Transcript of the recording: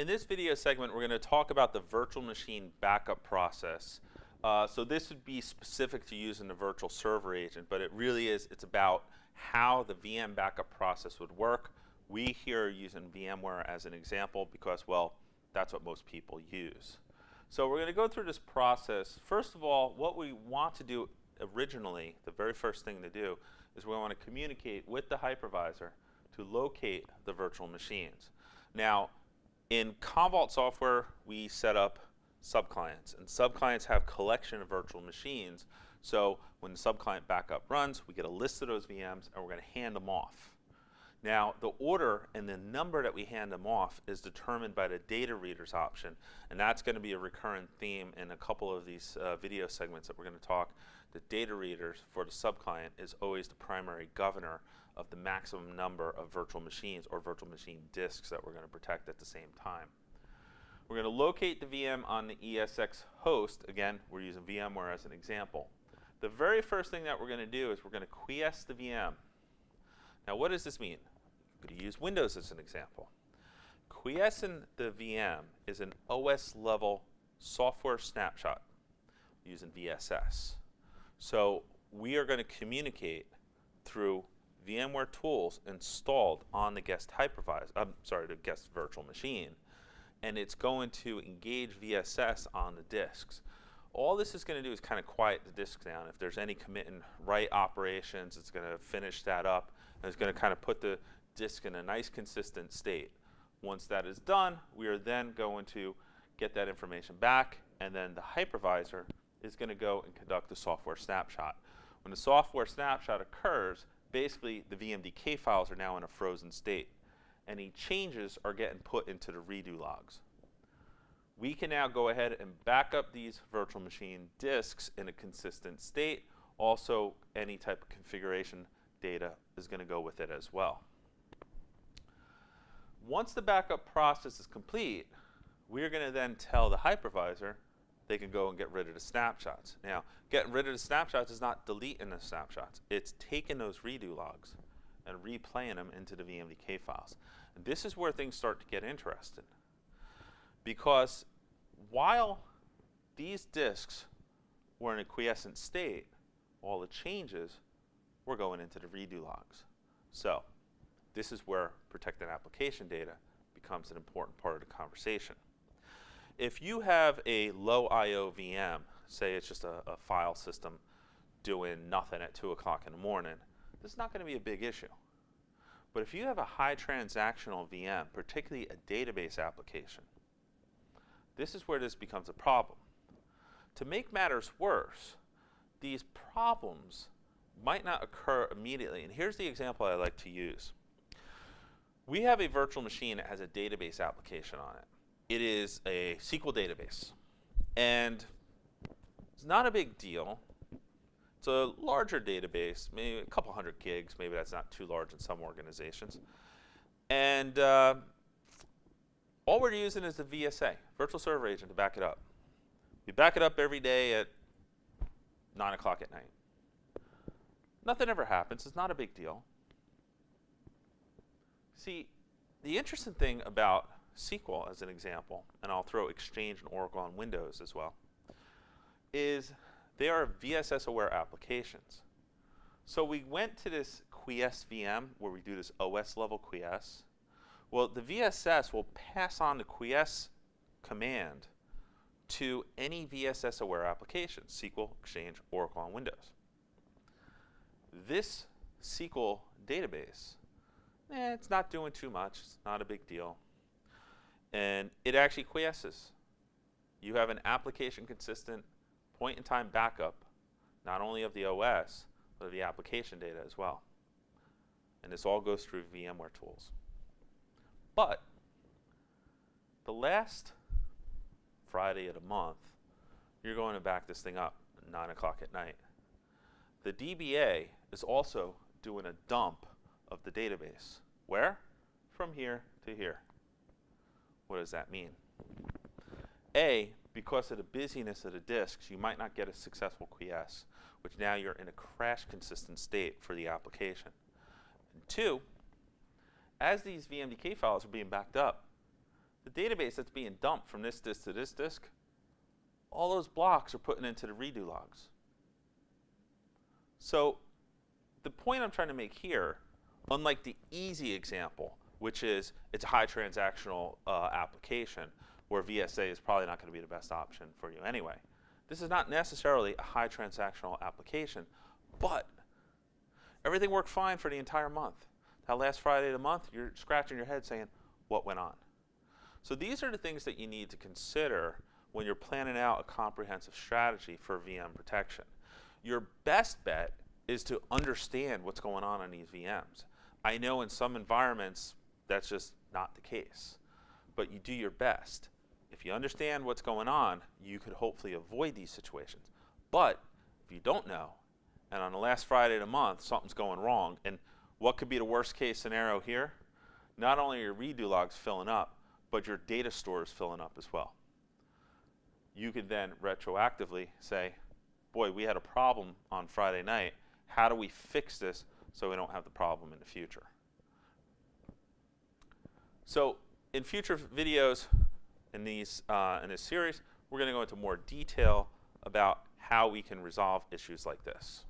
In this video segment, we're going to talk about the virtual machine backup process. So this would be specific to using the virtual server agent, but it really is, it's about how the VM backup process would work. We here are using VMware as an example because, well, that's what most people use. So we're going to go through this process. First of all, what we want to do originally, the very first thing to do, is we want to communicate with the hypervisor to locate the virtual machines. Now, in Commvault software, we set up subclients, and subclients have collection of virtual machines. So when the subclient backup runs, we get a list of those VMs, and we're going to hand them off. Now, the order and the number that we hand them off is determined by the data readers option, and that's going to be a recurrent theme in a couple of these video segments that we're going to talk. The data readers for the subclient is always the primary governor of the maximum number of virtual machines or virtual machine disks that we're going to protect at the same time. We're going to locate the VM on the ESX host. Again, we're using VMware as an example. The very first thing that we're going to do is we're going to quiesce the VM. Now, what does this mean? I'm going to use Windows as an example. Quiescing the VM is an OS level software snapshot using VSS. So we are going to communicate through VMware tools installed on the guest hypervisor, the guest virtual machine, and it's going to engage VSS on the disks. All this is going to do is kind of quiet the disk down. If there's any commit and write operations, it's going to finish that up, and it's going to kind of put the disk in a nice consistent state. Once that is done, we are then going to get that information back, and then the hypervisor is going to go and conduct the software snapshot. When the software snapshot occurs, basically the VMDK files are now in a frozen state. Any changes are getting put into the redo logs. We can now go ahead and back up these virtual machine disks in a consistent state. Also, any type of configuration data is going to go with it as well. Once the backup process is complete, we're going to then tell the hypervisor they can go and get rid of the snapshots. Now, getting rid of the snapshots is not deleting the snapshots. It's taking those redo logs and replaying them into the VMDK files. And this is where things start to get interesting. Because while these disks were in a quiescent state, all the changes were going into the redo logs. So this is where protected application data becomes an important part of the conversation. If you have a low I/O VM, say it's just a file system doing nothing at 2 o'clock in the morning, this is not going to be a big issue. But if you have a high transactional VM, particularly a database application, this is where this becomes a problem. To make matters worse, these problems might not occur immediately. And here's the example I like to use. We have a virtual machine that has a database application on it. It is a SQL database, and it's not a big deal. It's a larger database, maybe a couple hundred gigs. Maybe that's not too large in some organizations. And all we're using is the VSA, Virtual Server Agent, to back it up. We back it up every day at 9 o'clock at night. Nothing ever happens. It's not a big deal. See, the interesting thing about SQL as an example, and I'll throw Exchange and Oracle on Windows as well, is they are VSS-aware applications. So we went to this quiesce VM where we do this OS level quiesce. Well, the VSS will pass on the quiesce command to any VSS-aware application, SQL, Exchange, Oracle on Windows. This SQL database, it's not doing too much. It's not a big deal. And it actually quiesces. You have an application consistent point-in-time backup, not only of the OS, but of the application data as well. And this all goes through VMware tools. But the last Friday of the month, you're going to back this thing up at 9 o'clock at night. The DBA is also doing a dump of the database. Where? From here to here. What does that mean? A, because of the busyness of the disks, you might not get a successful quiesce, which now you're in a crash consistent state for the application. And two, as these VMDK files are being backed up, the database that's being dumped from this disk to this disk, all those blocks are put into the redo logs. So the point I'm trying to make here, unlike the easy example, which is it's a high transactional application where VSA is probably not going to be the best option for you anyway. This is not necessarily a high transactional application, but everything worked fine for the entire month. That last Friday of the month, you're scratching your head saying, what went on? So these are the things that you need to consider when you're planning out a comprehensive strategy for VM protection. Your best bet is to understand what's going on these VMs. I know in some environments that's just not the case, but you do your best. If you understand what's going on, you could hopefully avoid these situations. But if you don't know, and on the last Friday of the month, something's going wrong, and what could be the worst case scenario here? Not only are your redo logs filling up, but your data store is filling up as well. You could then retroactively say, boy, we had a problem on Friday night. How do we fix this so we don't have the problem in the future? So in future videos in this series, we're going to go into more detail about how we can resolve issues like this.